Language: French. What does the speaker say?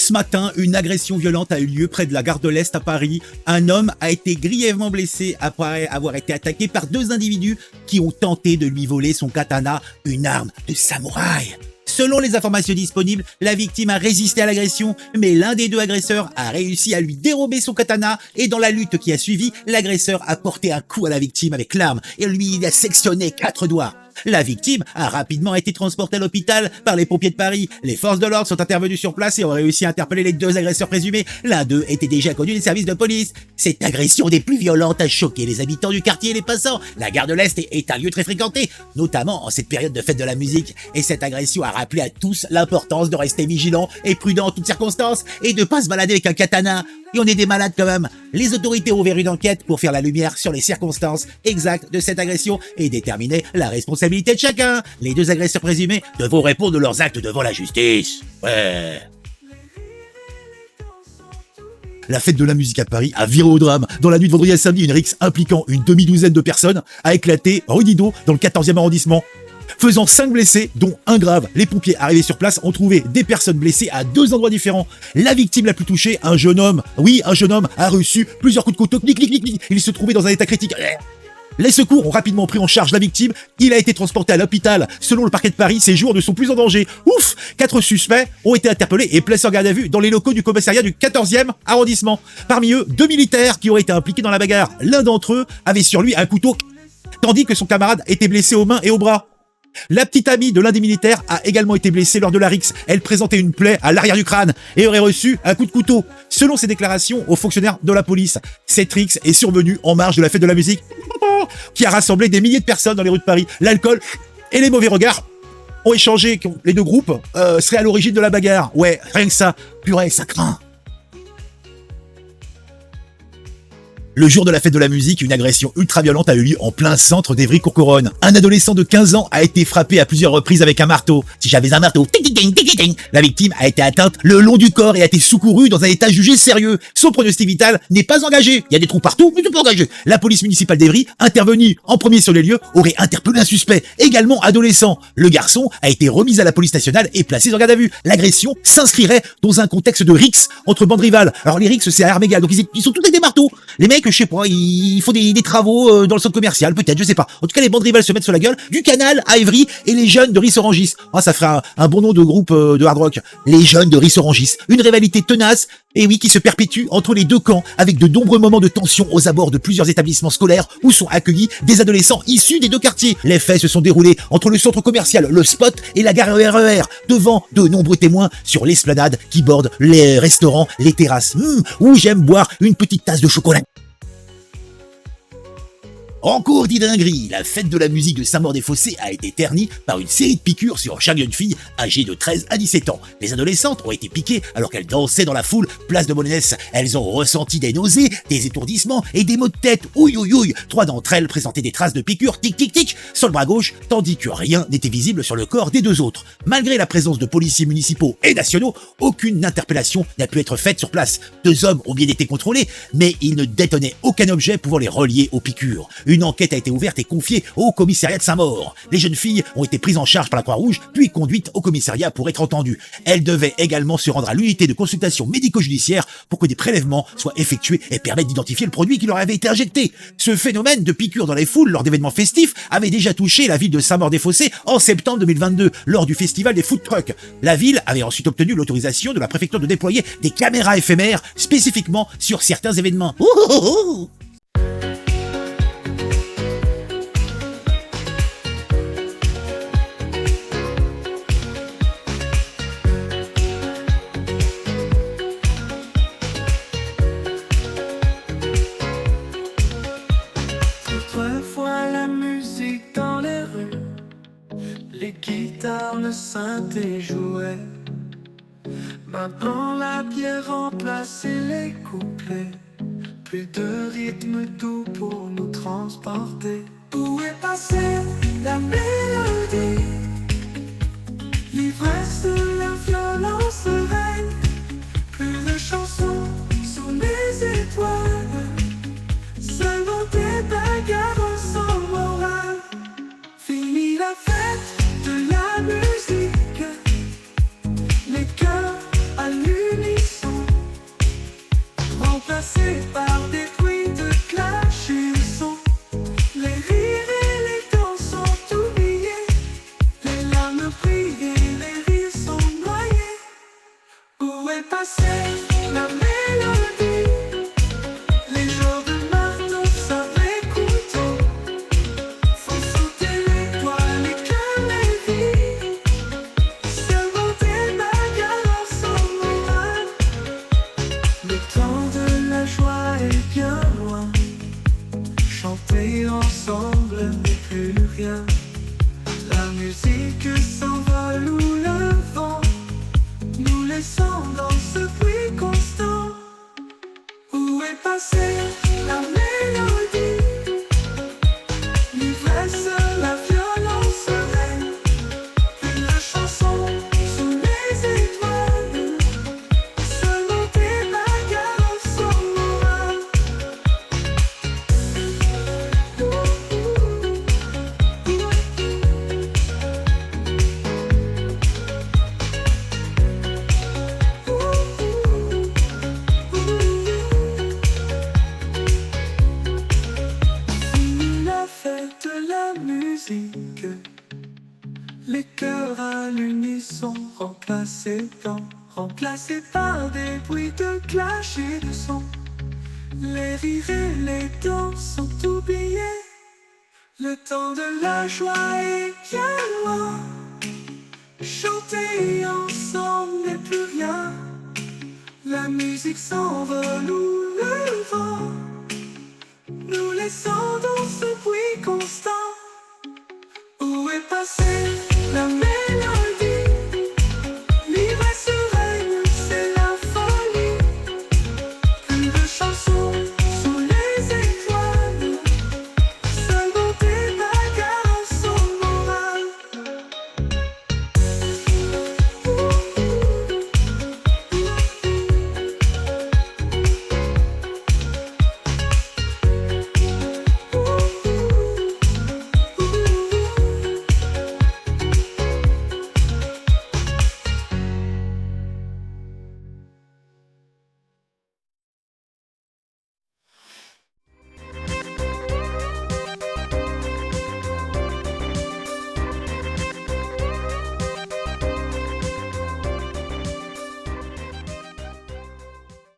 Ce matin, une agression violente a eu lieu près de la gare de l'Est à Paris. Un homme a été grièvement blessé après avoir été attaqué par deux individus qui ont tenté de lui voler son katana, une arme de samouraï. Selon les informations disponibles, la victime a résisté à l'agression, mais l'un des deux agresseurs a réussi à lui dérober son katana et dans la lutte qui a suivi, l'agresseur a porté un coup à la victime avec l'arme et lui il a sectionné 4 doigts. La victime a rapidement été transportée à l'hôpital par les pompiers de Paris. Les forces de l'ordre sont intervenues sur place et ont réussi à interpeller les deux agresseurs présumés. L'un d'eux était déjà connu des services de police. Cette agression des plus violentes a choqué les habitants du quartier et les passants. La gare de l'Est est un lieu très fréquenté, notamment en cette période de fête de la musique. Et cette agression a rappelé à tous l'importance de rester vigilant et prudent en toutes circonstances et de pas se balader avec un katana. Et on est des malades quand même. Les autorités ont ouvert une enquête pour faire la lumière sur les circonstances exactes de cette agression et déterminer la responsabilité de chacun. Les deux agresseurs présumés devront répondre de leurs actes devant la justice. Ouais. La fête de la musique à Paris a viré au drame. Dans la nuit de vendredi à samedi, une rixe impliquant une demi-douzaine de personnes a éclaté rue Didot dans le 14e arrondissement, faisant 5 blessés, dont un grave. Les pompiers arrivés sur place ont trouvé des personnes blessées à 2 endroits différents. La victime la plus touchée, un jeune homme, a reçu plusieurs coups de couteau. Il se trouvait dans un état critique. Les secours ont rapidement pris en charge la victime. Il a été transporté à l'hôpital. Selon le parquet de Paris, ses jours ne sont plus en danger. Ouf! 4 suspects ont été interpellés et placés en garde à vue dans les locaux du commissariat du 14e arrondissement. Parmi eux, 2 militaires qui auraient été impliqués dans la bagarre. L'un d'entre eux avait sur lui un couteau, tandis que son camarade était blessé aux mains et aux bras. La petite amie de l'un des militaires a également été blessée lors de la rixe. Elle présentait une plaie à l'arrière du crâne et aurait reçu un coup de couteau. Selon ses déclarations aux fonctionnaires de la police, cette rixe est survenue en marge de la fête de la musique qui a rassemblé des milliers de personnes dans les rues de Paris. L'alcool et les mauvais regards ont échangé. Les deux groupes seraient à l'origine de la bagarre. Ouais, rien que ça. Purée, ça craint. Le jour de la fête de la musique, une agression ultra-violente a eu lieu en plein centre d'Évry-Courcouronnes. Un adolescent de 15 ans a été frappé à plusieurs reprises avec un marteau. Si j'avais un marteau, la victime a été atteinte le long du corps et a été secourue dans un état jugé sérieux. Son pronostic vital n'est pas engagé. Il y a des trous partout, mais tout pas engagé. La police municipale d'Évry, intervenue en premier sur les lieux, aurait interpellé un suspect, également adolescent. Le garçon a été remis à la police nationale et placé en garde à vue. L'agression s'inscrirait dans un contexte de rixe entre bandes rivales. Alors les rixes, c'est à armes égales, donc ils sont tous avec des marteaux. Les mecs, je sais pas, il faut des travaux dans le centre commercial, peut-être, je sais pas. En tout cas, les bandes rivales se mettent sur la gueule, du Canal à Évry et les jeunes de Ris-Orangis. Ah, ça ferait un bon nom de groupe de hard rock. Les jeunes de Ris-Orangis. Une rivalité tenace, et oui, qui se perpétue entre les deux camps, avec de nombreux moments de tension aux abords de plusieurs établissements scolaires où sont accueillis des adolescents issus des deux quartiers. Les faits se sont déroulés entre le centre commercial, le Spot et la gare RER, devant de nombreux témoins sur l'esplanade qui borde les restaurants, les terrasses, où j'aime boire une petite tasse de chocolat. Encore dinguerie, la fête de la musique de Saint-Maur-des-Fossés a été ternie par une série de piqûres sur chaque jeune fille âgée de 13 à 17 ans. Les adolescentes ont été piquées alors qu'elles dansaient dans la foule place de Monénès. Elles ont ressenti des nausées, des étourdissements et des maux de tête. Ouïe ouïe ouïe. 3 d'entre elles présentaient des traces de piqûres tic sur le bras gauche, tandis que rien n'était visible sur le corps des 2 autres. Malgré la présence de policiers municipaux et nationaux, aucune interpellation n'a pu être faite sur place. 2 hommes ont bien été contrôlés, mais ils ne détenaient aucun objet pouvant les relier aux piqûres. Une enquête a été ouverte et confiée au commissariat de Saint-Maur. Les jeunes filles ont été prises en charge par la Croix-Rouge, puis conduites au commissariat pour être entendues. Elles devaient également se rendre à l'unité de consultation médico-judiciaire pour que des prélèvements soient effectués et permettent d'identifier le produit qui leur avait été injecté. Ce phénomène de piqûres dans les foules lors d'événements festifs avait déjà touché la ville de Saint-Maur-des-Fossés en septembre 2022, lors du festival des food trucks. La ville avait ensuite obtenu l'autorisation de la préfecture de déployer des caméras éphémères spécifiquement sur certains événements. Autrefois la musique dans les rues, les guitares, le synthé jouaient. Maintenant la bière remplace les couplets. Plus de rythme doux pour nous transporter. Où est passée la mélodie? L'ivresse de la violence règne. Plus de chansons sous les étoiles, seulement des bagarres sans morale. Fini la fête de la musique, les cœurs à l'unisson. passée la mélodie? Les jours de marteau sortent les couteaux, font sauter les toits, les cœurs, les vies. Seulement des bagarres sans morale. Le temps de la joie est bien loin. Chanter ensemble n'est plus rien. La musique s'envole ou le vent nous laissant dans ce bruit constant. Où est passée la mélodie? L'ivresse, la violence règne. Plus de chansons sous les étoiles, seulement des bagarres sans morale. La fête de la musique, les cœurs à l'unisson remplacés par des bruits de clash et de son. Les rires et les danses sont oubliés. Le temps de la joie est bien loin. Chanter ensemble n'est plus rien. La musique s'envole ou le vent nous laissant dans ce bruit constant. Où est passée la mer?